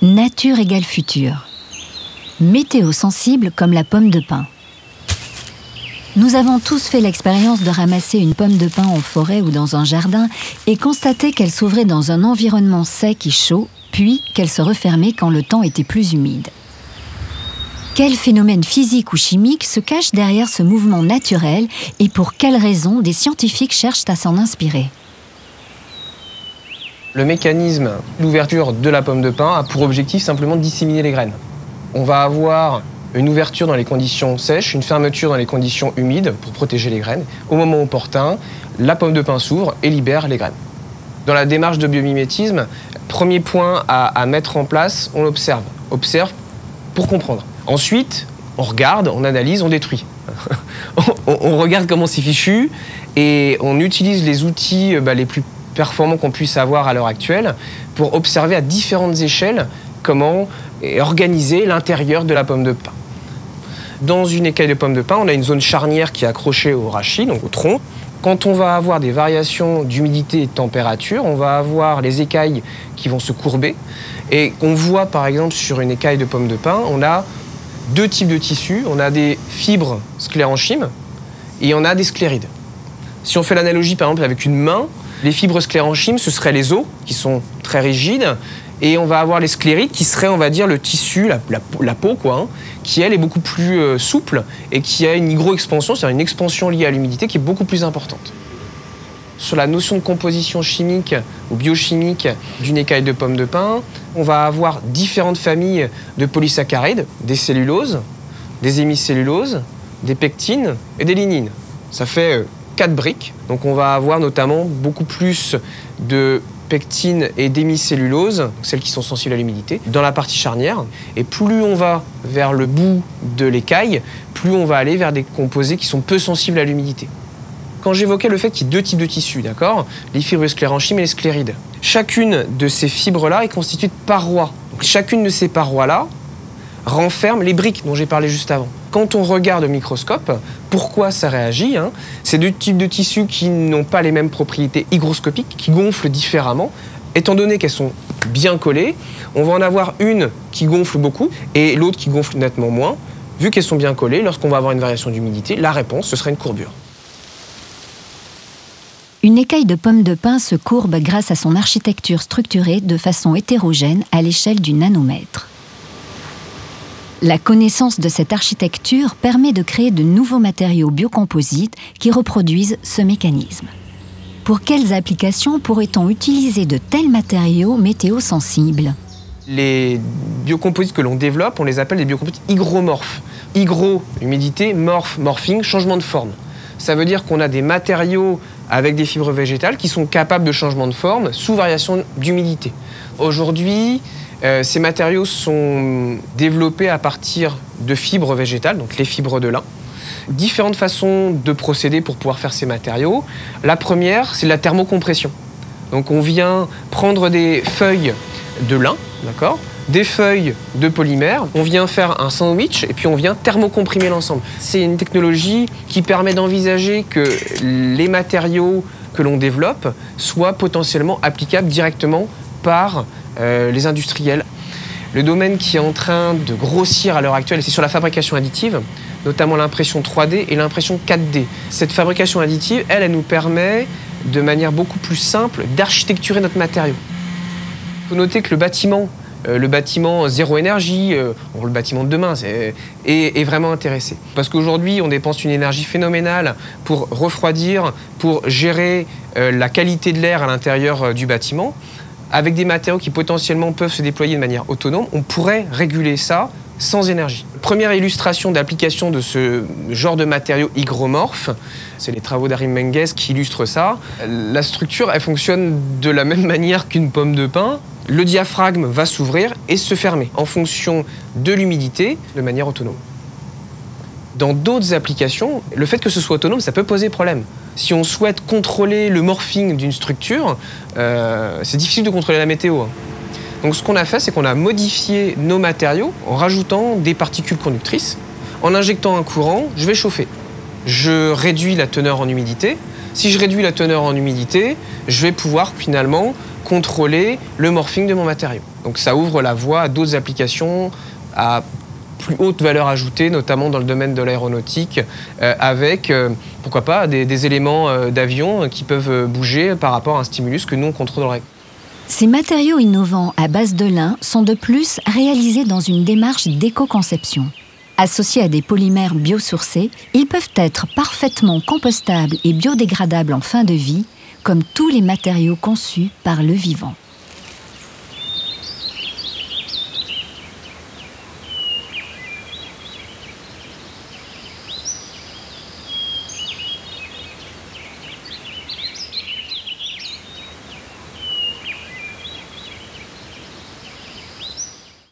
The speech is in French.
Nature égale futur. Météo sensible comme la pomme de pin. Nous avons tous fait l'expérience de ramasser une pomme de pin en forêt ou dans un jardin et constater qu'elle s'ouvrait dans un environnement sec et chaud, puis qu'elle se refermait quand le temps était plus humide. Quel phénomène physique ou chimique se cache derrière ce mouvement naturel et pour quelles raisons des scientifiques cherchent à s'en inspirer? Le mécanisme d'ouverture de la pomme de pin a pour objectif simplement de disséminer les graines. On va avoir une ouverture dans les conditions sèches, une fermeture dans les conditions humides pour protéger les graines. Au moment opportun, la pomme de pin s'ouvre et libère les graines. Dans la démarche de biomimétisme, premier point à mettre en place, on observe. Observe pour comprendre. Ensuite, on regarde, on analyse, on détruit. on regarde comment c'est fichu et on utilise les outils les plus performants qu'on puisse avoir à l'heure actuelle pour observer à différentes échelles comment organiser l'intérieur de la pomme de pin. Dans une écaille de pomme de pin, on a une zone charnière qui est accrochée au rachis, donc au tronc. Quand on va avoir des variations d'humidité et de température, on va avoir les écailles qui vont se courber. Et on voit par exemple sur une écaille de pomme de pin, on a deux types de tissus. On a des fibres sclérenchymes et on a des sclérides. Si on fait l'analogie par exemple avec une main, les fibres sclérenchymes, ce seraient les os qui sont très rigides. Et on va avoir les sclérides qui seraient, on va dire, le tissu, la peau, quoi, qui, elle, est beaucoup plus souple et qui a une hygroexpansion, c'est-à-dire une expansion liée à l'humidité qui est beaucoup plus importante. Sur la notion de composition chimique ou biochimique d'une écaille de pomme de pin, on va avoir différentes familles de polysaccharides, des celluloses, des hémicelluloses, des pectines et des lignines. Ça fait 4 briques. Donc on va avoir notamment beaucoup plus de pectines et d'hémicellulose, celles qui sont sensibles à l'humidité, dans la partie charnière. Et plus on va vers le bout de l'écaille, plus on va aller vers des composés qui sont peu sensibles à l'humidité. Quand j'évoquais le fait qu'il y ait deux types de tissus, d'accord, les fibres sclérenchymes et les sclérides, chacune de ces fibres-là est constituée de parois. Donc, chacune de ces parois-là renferme les briques dont j'ai parlé juste avant. Quand on regarde au microscope, pourquoi ça réagit, c'est deux types de tissus qui n'ont pas les mêmes propriétés hygroscopiques, qui gonflent différemment. Étant donné qu'elles sont bien collées, on va en avoir une qui gonfle beaucoup et l'autre qui gonfle nettement moins. Vu qu'elles sont bien collées, lorsqu'on va avoir une variation d'humidité, la réponse, ce serait une courbure. Une écaille de pomme de pin se courbe grâce à son architecture structurée de façon hétérogène à l'échelle du nanomètre. La connaissance de cette architecture permet de créer de nouveaux matériaux biocomposites qui reproduisent ce mécanisme. Pour quelles applications pourrait-on utiliser de tels matériaux météosensibles? Les biocomposites que l'on développe, on les appelle des biocomposites hygromorphes. Hygro, humidité, morph, morphing, changement de forme. Ça veut dire qu'on a des matériaux avec des fibres végétales qui sont capables de changement de forme sous variation d'humidité. Aujourd'hui, ces matériaux sont développés à partir de fibres végétales, donc les fibres de lin. Différentes façons de procéder pour pouvoir faire ces matériaux. La première, c'est la thermocompression. Donc on vient prendre des feuilles de lin, d'accord, des feuilles de polymère, on vient faire un sandwich et puis on vient thermocomprimer l'ensemble. C'est une technologie qui permet d'envisager que les matériaux que l'on développe soient potentiellement applicables directement par les industriels. Le domaine qui est en train de grossir à l'heure actuelle, c'est sur la fabrication additive, notamment l'impression 3D et l'impression 4D. Cette fabrication additive, elle nous permet de manière beaucoup plus simple d'architecturer notre matériau. Il faut noter que le bâtiment zéro énergie, le bâtiment de demain, est vraiment intéressé. Parce qu'aujourd'hui, on dépense une énergie phénoménale pour refroidir, pour gérer la qualité de l'air à l'intérieur du bâtiment. Avec des matériaux qui potentiellement peuvent se déployer de manière autonome, on pourrait réguler ça sans énergie. Première illustration d'application de ce genre de matériaux hygromorphes, c'est les travaux d'Arim Menges qui illustrent ça. La structure, elle fonctionne de la même manière qu'une pomme de pin. Le diaphragme va s'ouvrir et se fermer en fonction de l'humidité de manière autonome. Dans d'autres applications, le fait que ce soit autonome, ça peut poser problème. Si on souhaite contrôler le morphing d'une structure, c'est difficile de contrôler la météo. Donc ce qu'on a fait, c'est qu'on a modifié nos matériaux en rajoutant des particules conductrices. En injectant un courant, je vais chauffer. Je réduis la teneur en humidité. Si je réduis la teneur en humidité, je vais pouvoir finalement contrôler le morphing de mon matériau. Donc ça ouvre la voie à d'autres applications à plus haute valeur ajoutée, notamment dans le domaine de l'aéronautique, avec, pourquoi pas, des éléments d'avion qui peuvent bouger par rapport à un stimulus que nous, on contrôlerait. Ces matériaux innovants à base de lin sont de plus réalisés dans une démarche d'éco-conception. Associés à des polymères biosourcés, ils peuvent être parfaitement compostables et biodégradables en fin de vie, comme tous les matériaux conçus par le vivant.